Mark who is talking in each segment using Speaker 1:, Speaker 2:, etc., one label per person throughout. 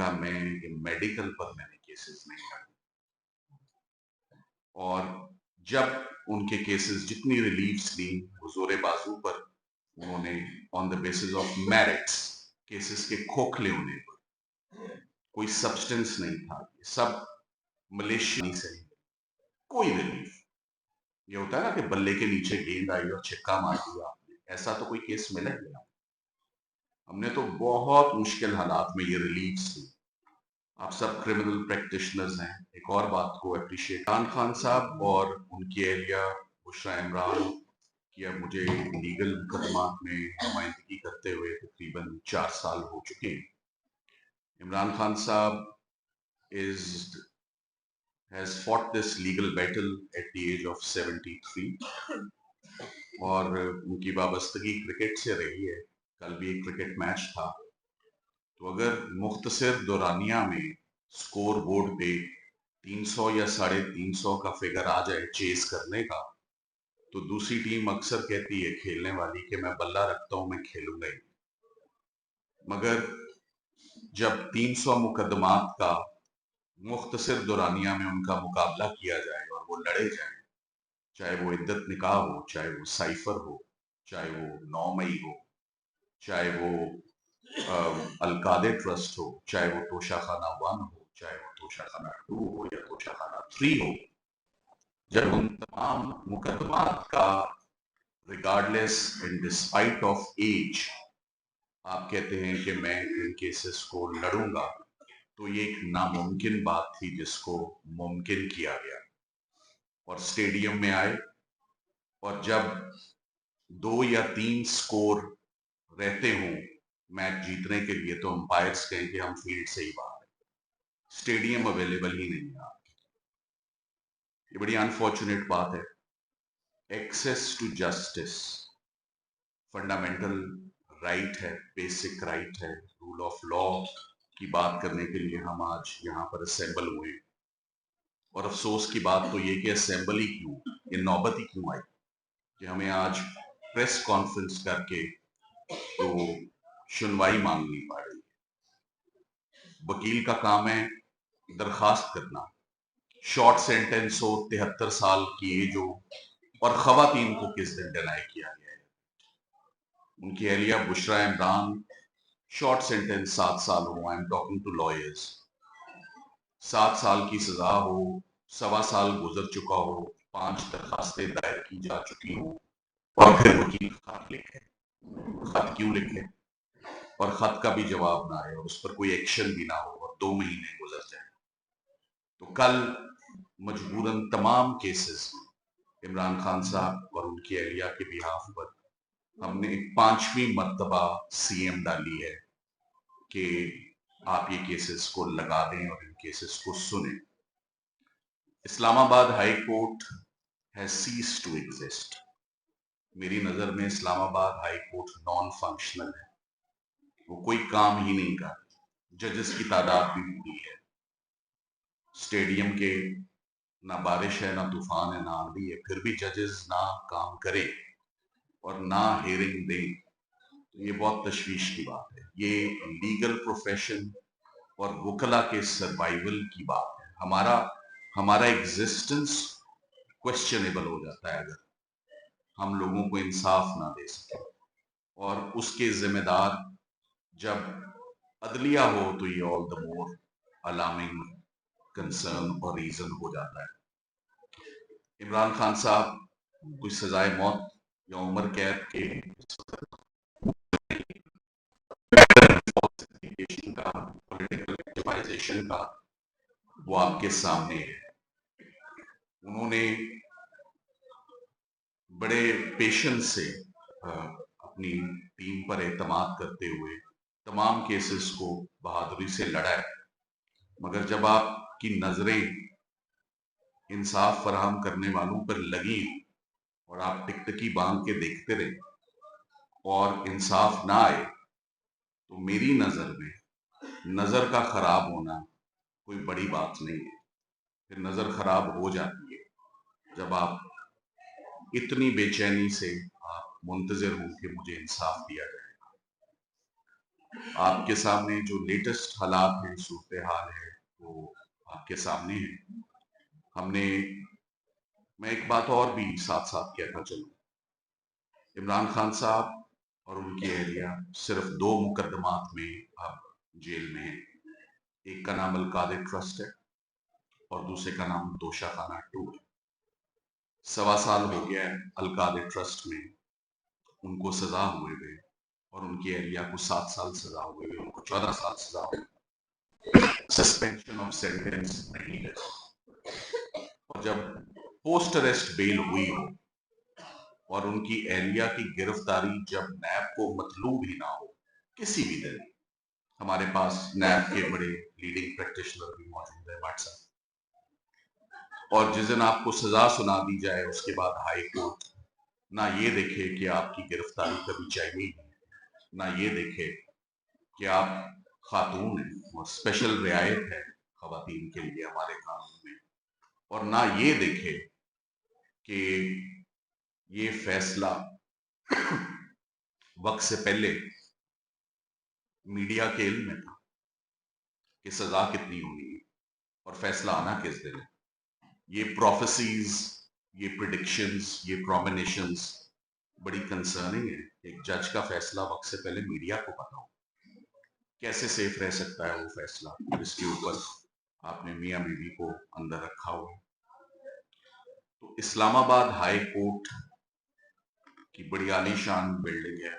Speaker 1: कहा मैं मेडिकल पर मैंने केसेस नहीं लड़े। और जब उनके केसेस जितनी रिलीव्स ली वो जोरे बाजू पर उन्होंने on the basis of merits cases के खोखले होने पर, कोई सब्सटेंस नहीं था, सब मलेशिया से नहीं, कोई रिलीफ। ये होता है ना कि बल्ले के नीचे गेंद आई और छिक्का मार दिया आपने, ऐसा तो कोई केस मिला ही नहीं। हमने तो बहुत मुश्किल हालात में ये रिलीफ्स ली। आप सब क्रिमिनल प्रैक्टिशनर्स हैं। एक और बात को अप्रिशिएट, इमरान खान साहब और उनकी एहलिया बुशरा इमरान की अब मुझे लीगल मुकदमात में नुमाइंदगी करते हुए तकरीबन 4 साल हो चुके हैं। इमरान खान साहब has fought this legal battle at the age of 73 और उनकी वाबस्तगी क्रिकेट से रही है। कल भी एक क्रिकेट मैच था, तो अगर मुख्तसर दौरानिया में स्कोर बोर्ड पे 300 या 350 का फिगर आ जाए चेस करने का, तो दूसरी टीम अक्सर कहती है खेलने वाली कि मैं बल्ला रखता हूं, मैं खेलूंगा ही। मगर जब 300 मुकदमात का मुख्तसर दौरानिया में उनका मुकाबला किया जाए और वो लड़े जाए, चाहे वो इद्दत निकाह हो, चाहे वो साइफर हो, चाहे वो 9 मई हो, चाहे वो अलकादे ट्रस्ट हो, चाहे वो तोशाखाना 1 हो, चाहे वो तोशाखाना 2 हो या तोशाखाना 3 हो, जब उन तमाम मुकदमात का regardless and despite of as आप कहते हैं कि मैं इन केसेस को लड़ूंगा, तो ये एक नामुमकिन बात थी जिसको मुमकिन किया गया। और स्टेडियम में आए और जब 2 या 3 स्कोर रहते हों मैच जीतने के लिए, तो अंपायर्स कहें कि हम फील्ड से ही बाहर हैं, स्टेडियम अवेलेबल ही नहीं है। ये बड़ी अनफॉर्चुनेट बात है। Access to justice fundamental right है, बेसिक राइट है। रूल ऑफ लॉ की बात करने के लिए हम आज यहाँ पर असेंबल हुए, और अफसोस की बात तो ये कि असेंबल ही क्यों, ये नौबत ही क्यों आई कि हमें आज प्रेस कॉन्फ्रेंस करके तो सुनवाई मांगनी पड़ रही है। वकील का काम है दरखास्त करना, शॉर्ट सेंटेंस हो, 73 साल की एज हो, और खवातीन को किस दिन डिनाई किया गया है। उनकी एहलिया बुशरा इमरान, शॉर्ट सेंटेंस 7 साल हो, I am talking to lawyers, 7 साल की सजा हो, 1.25 साल गुजर चुका हो, 5 दरखास्तें दायर की जा चुकी हो, और फिर वकील खत लिखे। खत क्यों लिखे और खत का भी जवाब ना आए और उस पर कोई एक्शन भी ना हो और 2 महीने गुजर जाए। तो कल मजबूरन तमाम केसेस में इमरान खान साहब और उनकी एहलिया के बिहाफ पर हमने एक 5वीं मर्तबा सीएम डाली है कि आप ये केसेस को लगा दें और इन केसेस को सुने। Islamabad high court has ceased to exist. मेरी नजर में Islamabad high court non functional है, वो कोई काम ही नहीं कर रही। जजेस की तादाद भी पूरी है, स्टेडियम के ना बारिश है, ना तूफान है, ना आंधी है, फिर भी जजेस ना काम करें और ना हियरिंग दें, तो ये बहुत तशवीश की बात है। ये लीगल प्रोफेशन और वकला के सर्वाइवल की बात है। हमारा एग्जिस्टेंस क्वेश्चनेबल हो जाता है अगर हम लोगों को इंसाफ ना दे सके, और उसके जिम्मेदार जब अदलिया हो तो ये all the more alarming concern और रीजन हो जाता है। इमरान खान साहब कुछ सजाए मौत या उम्र कैद के का पॉलिटिकल एक्टिवाइजेशन का वो आपके सामने है। उन्होंने बड़े पेशेंस से अपनी टीम पर एतमाद करते हुए तमाम केसेस को बहादुरी से लड़ा है। मगर जब आपकी नजरें इंसाफ फराहम करने वालों पर लगी और आप टिकटकी बांध के देखते रहे और इंसाफ ना आए, तो मेरी नजर में नजर का खराब होना कोई बड़ी बात नहीं है। फिर नजर खराब हो जाती है जब आप इतनी बेचैनी से आप मुंतजर हो कि मुझे इंसाफ दिया जाए। आपके सामने जो लेटेस्ट हालात हैं, सूरत हाल है, वो आपके सामने है। मैं एक बात और भी साथ साथ कहना चलूँ, इमरान खान साहब और उनकी एहलिया सिर्फ 2 मुकदमात में अब जेल में हैं। एक का नाम अलकादिर ट्रस्ट है और दूसरे का नाम तोशाखाना 2 है। 1.25 साल हो गया है अलकादिर ट्रस्ट में उनको सजा हुए हुए, और उनकी एहलिया को 7 साल सजा हुए हुए, उनको 14 साल सजा हुए। सस्पेंशन ऑफ सेंटेंस नहीं है। और जब पोस्ट अरेस्ट बेल हुई हो और उनकी एहलिया की गिरफ्तारी जब नैब को मतलूब ही ना हो, किसी भी दिन, हमारे पास नैब के बड़े लीडिंग प्रैक्टिशनर भी मौजूद है व्हाट्सएप, और जिस दिन आपको सजा सुना दी जाए उसके बाद हाई कोर्ट ना ये देखे कि आपकी गिरफ्तारी कभी चाहिए, ना ये देखे कि आप खातून हैं और स्पेशल रियायत है खवातीन के लिए हमारे कानून में, और ना ये देखे कि ये फैसला वक्त से पहले मीडिया के इल्म में था कि सजा कितनी होनी है और फैसला आना किस दिन है। ये प्रोफेसीज, ये प्रिडिक्शंस, ये प्रोमिनेशंस बड़ी कंसर्निंग है। एक जज का फैसला वक्त से पहले मीडिया को पता हो, कैसे सेफ रह सकता है वो फैसला जिसके ऊपर आपने मियां बीवी को अंदर रखा हुआ है। तो इस्लामाबाद हाई कोर्ट की बड़ी आलीशान बिल्डिंग है।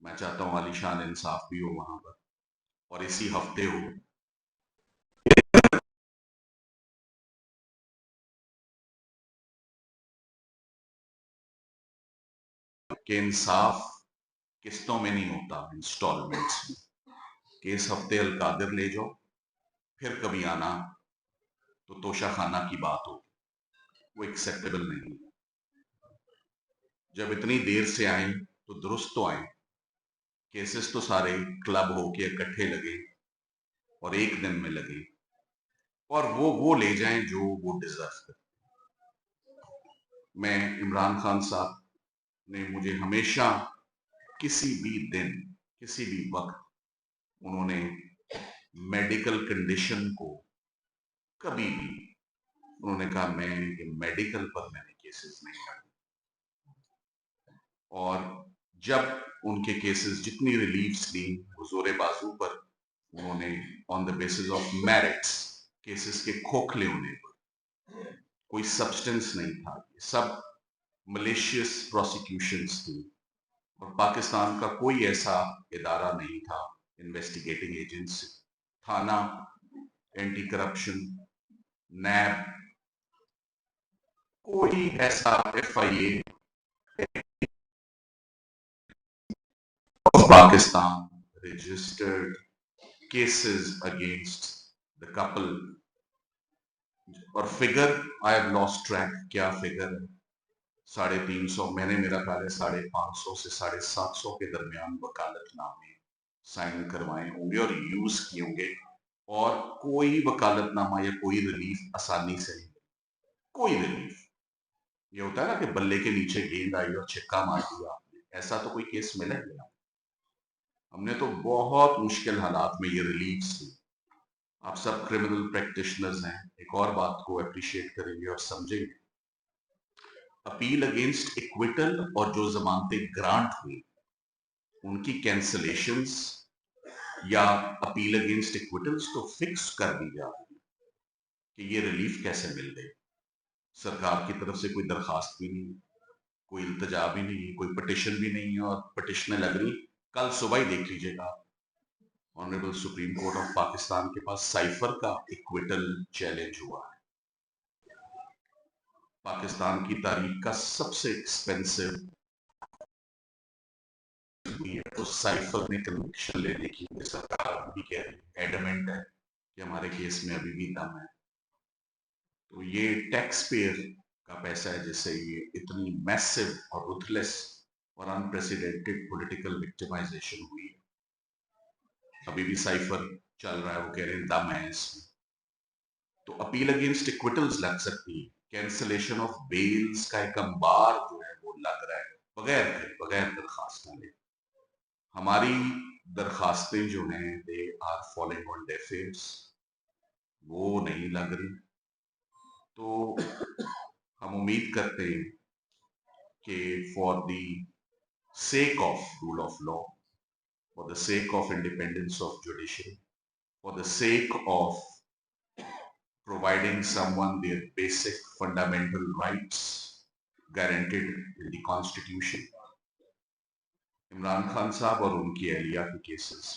Speaker 1: मैं चाहता हूं आलीशान इंसाफ भी हो वहां पर, और इसी हफ्ते हो कि इंसाफ किस्तों में नहीं होता, इंस्टॉलमेंट्स में, कि इस हफ्ते अलकादिर ले जाओ, फिर कभी आना तो तोशाखाना की बात हो, वो एक्सेप्टेबल नहीं है। जब इतनी देर से आए तो दुरुस्त तो आए, केसेस तो सारे क्लब होके इकट्ठे लगे और एक दिन में लगे, और वो ले जाएं जो वो डिजर्व करते। मैं इमरान खान साहब ने मुझे हमेशा किसी भी दिन, किसी भी वक्त, उन्होंने मेडिकल कंडीशन को कभी भी उन्होंने कहा मैं ये मेडिकल पर मैंने केसेस नहीं लड़े, और जब उनके केसेस जितनी रिलीव्स ली वो जोरे बाजू पर उन्होंने on the basis of merits, cases के खोखले होने पर, कोई सब्सटेंस नहीं था, सब मलेशियस प्रोसिक्यूशंस थी, और पाकिस्तान का कोई ऐसा इदारा नहीं था, इन्वेस्टिगेटिंग एजेंसी, थाना, एंटी करप्शन, नैब, कोई ऐसा FIA Pakistan registered cases against the couple. और figure I have lost track, क्या फिगर है, 350, मैंने, मेरा ख्याल है 550 से 750 के दरमियान वकालतनामे साइन करवाए होंगे और यूज किए होंगे, और कोई वकालतनामा या कोई रिलीफ आसानी से नहीं, कोई रिलीफ। ये होता है ना कि बल्ले के नीचे गेंद आई और छिक्का मार दिया आपने, ऐसा तो कोई केस मिला ही नहीं। हमने तो बहुत मुश्किल हालात में ये रिलीफ ली। आप सब क्रिमिनल प्रैक्टिशनर्स हैं, एक और बात को अप्रिशिएट करेंगे और समझेंगे, अपील अगेंस्ट इक्विटल और जो जमानतें ग्रांट हुई उनकी कैंसलेशंस या अपील अगेंस्ट इक्विटल्स तो फिक्स कर दी जा रही है कि ये रिलीफ कैसे मिल गई। सरकार की तरफ से कोई दरखास्त भी नहीं, कोई इल्तजा भी नहीं, कोई पिटिशन भी नहीं है, और पिटिशनें लग रही, कल सुबह ही देख लीजिएगा honourable supreme court of Pakistan के पास साइफर का इक्विटल चैलेंज हुआ है। पाकिस्तान की तारीख का सबसे एक्सपेंसिव हुई है, तो साइफर ने कन्विक्शन लेने की सरकार भी कह रही एडमेंट है कि हमारे केस में अभी भी दम है। तो ये टैक्स पेयर का पैसा है जिससे ये इतनी मैसिव और रुथलेस और अनप्रेसिडेंटेड पॉलिटिकल विक्टिमाइजेशन हुई है। अभी भी साइफर चल रहा है, वो कह रहे हैं दम है इसमें। तो अपील अगेंस्ट इक्विटल्स लग सकती है, कैंसलेशन ऑफ बेल्स का एक अंबार जो है वो लग रहा है बगैर दरखास्त डाले। हमारी दरखास्तें जो हैं they are following on deaf ears, वो नहीं लग रही। तो हम उम्मीद करते हैं कि for the sake of rule of law, for the sake of independence of judiciary, for the sake of providing someone their basic fundamental rights guaranteed in the constitution, Imran Khan साहब और उनकी अहलिया के केसेस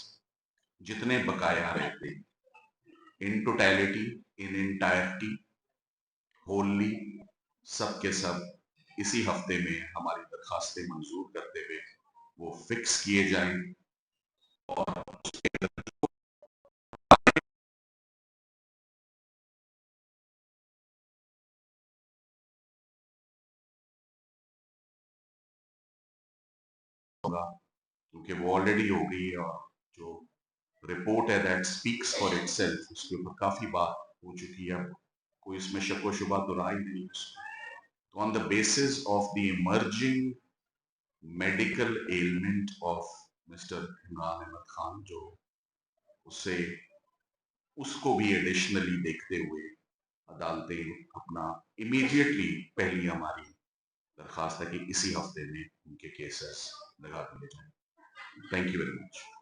Speaker 1: जितने बकाया रहते in totality, in entirety, Holi, सब के सब इसी हफ्ते में हमारी दरखास्तें मंजूर करते हुए वो फिक्स किए जाएं और होगा, क्योंकि वो ऑलरेडी हो गई है और जो रिपोर्ट है दैट स्पीक्स फॉर इटसेल्फ, उसके ऊपर काफी बात हो चुकी है, कोई इसमें शक व शुबा तो रहा ही नहीं। तो on the basis of the emerging medical element of mister Imran Ahmed Khan, जो उससे उसको भी एडिशनली देखते हुए अदालतें अपना इमीडिएटली पहली हमारी दरखास्त है कि इसी हफ्ते में उनके केसेस लगा दिए जाए। Thank you very much.